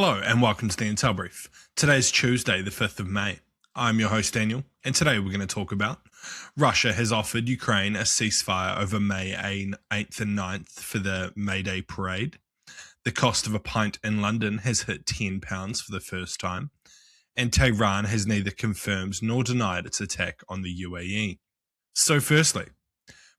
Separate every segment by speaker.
Speaker 1: Hello and welcome to the Intel Brief. Today's Tuesday, the 5th of May. I'm your host Daniel, and today we're going to talk about Russia has offered Ukraine a ceasefire over May 8th and 9th for the May Day parade. The cost of a pint in London has hit £10 for the first time, and Tehran has neither confirmed nor denied its attack on the UAE. So firstly,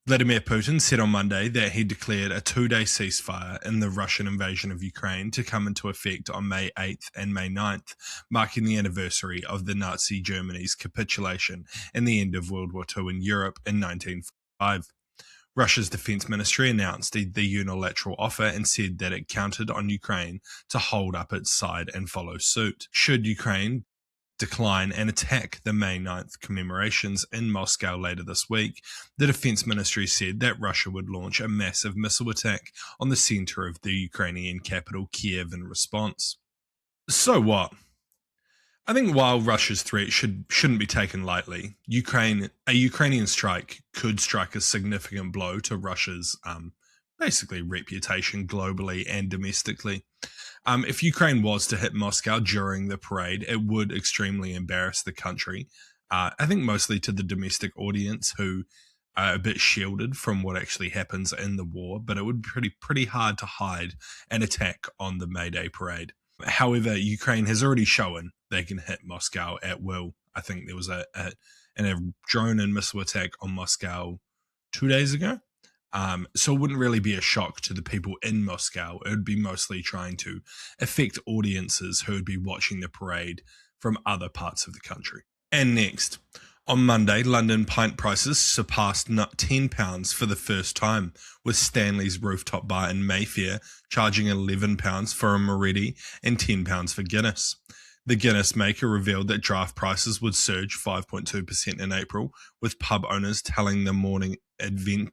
Speaker 1: Vladimir Putin said on Monday that he declared a 2-day ceasefire in the Russian invasion of Ukraine to come into effect on May 8th and May 9th, marking the anniversary of the Nazi Germany's capitulation and the end of World War II in Europe in 1945. Russia's defense ministry announced the unilateral offer and said that it counted on Ukraine to hold up its side and follow suit. Should Ukraine decline and attack the May 9th commemorations in Moscow later this week, the defense ministry said that Russia would launch a massive missile attack on the center of the Ukrainian capital, Kiev, in response. So what? I think while Russia's threat shouldn't be taken lightly, a Ukrainian strike could strike a significant blow to Russia's basically reputation globally and domestically. If Ukraine was to hit Moscow during the parade, it would extremely embarrass the country. I think mostly to the domestic audience who are a bit shielded from what actually happens in the war, but it would be pretty hard to hide an attack on the May Day parade. However, Ukraine has already shown they can hit Moscow at will. I think there was a drone and missile attack on Moscow 2 days ago. So it wouldn't really be a shock to the people in Moscow. It would be mostly trying to affect audiences who would be watching the parade from other parts of the country. And next, on Monday, London pint prices surpassed £10 for the first time, with Stanley's rooftop bar in Mayfair charging £11 for a Moretti and £10 for Guinness. The Guinness maker revealed that draft prices would surge 5.2% in April, with pub owners telling the Morning Advent,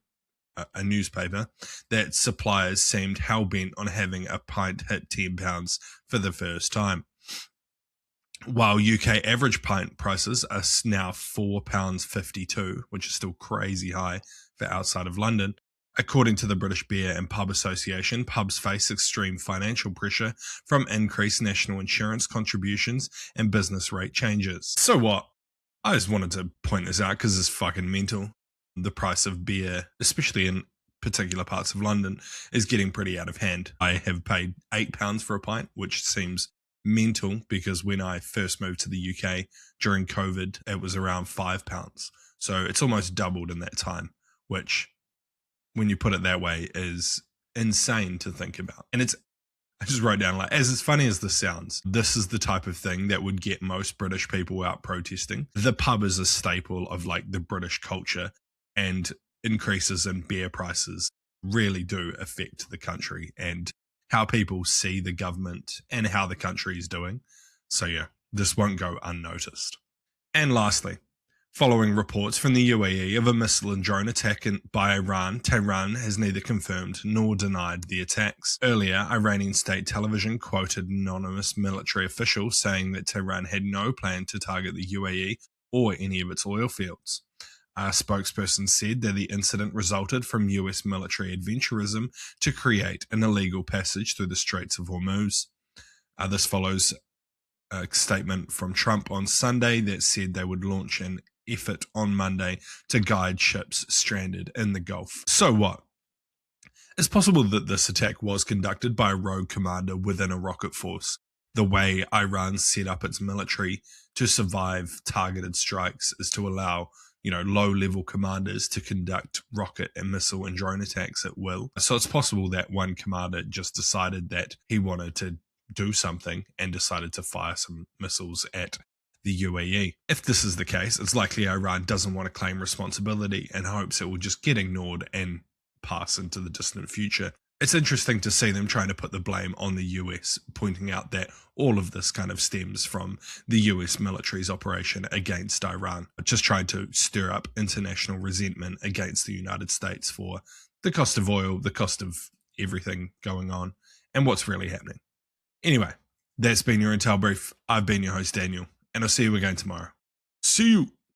Speaker 1: a newspaper, that suppliers seemed hell-bent on having a pint hit £10 for the first time. While UK average pint prices are now £4.52, which is still crazy high for outside of London. According to the British Beer and Pub Association, pubs face extreme financial pressure from increased national insurance contributions and business rate changes. So what? I just wanted to point this out because it's fucking mental. The price of beer, especially in particular parts of London, is getting pretty out of hand. I have paid £8 for a pint, which seems mental because when I first moved to the UK during COVID, it was around £5. So it's almost doubled in that time, which, when you put it that way, is insane to think about. And I just wrote down, like, as funny as this sounds, this is the type of thing that would get most British people out protesting. The pub is a staple of like the British culture, and increases in beer prices really do affect the country and how people see the government and how the country is doing. So yeah, this won't go unnoticed. And lastly, following reports from the UAE of a missile and drone attack by Iran, Tehran has neither confirmed nor denied the attacks. Earlier, Iranian state television quoted an anonymous military official saying that Tehran had no plan to target the UAE or any of its oil fields. A spokesperson said that the incident resulted from US military adventurism to create an illegal passage through the Straits of Hormuz. This follows a statement from Trump on Sunday that said they would launch an effort on Monday to guide ships stranded in the Gulf. So what? It's possible that this attack was conducted by a rogue commander within a rocket force. The way Iran set up its military to survive targeted strikes is to allow low-level commanders to conduct rocket and missile and drone attacks at will. So it's possible that one commander just decided that he wanted to do something and decided to fire some missiles at the UAE. If this is the case, it's likely Iran doesn't want to claim responsibility and hopes it will just get ignored and pass into the distant future. It's interesting to see them trying to put the blame on the US, pointing out that all of this kind of stems from the US military's operation against Iran, just trying to stir up international resentment against the United States for the cost of oil, the cost of everything going on, and what's really happening. Anyway, that's been your Intel Brief. I've been your host, Daniel, and I'll see you again tomorrow. See you!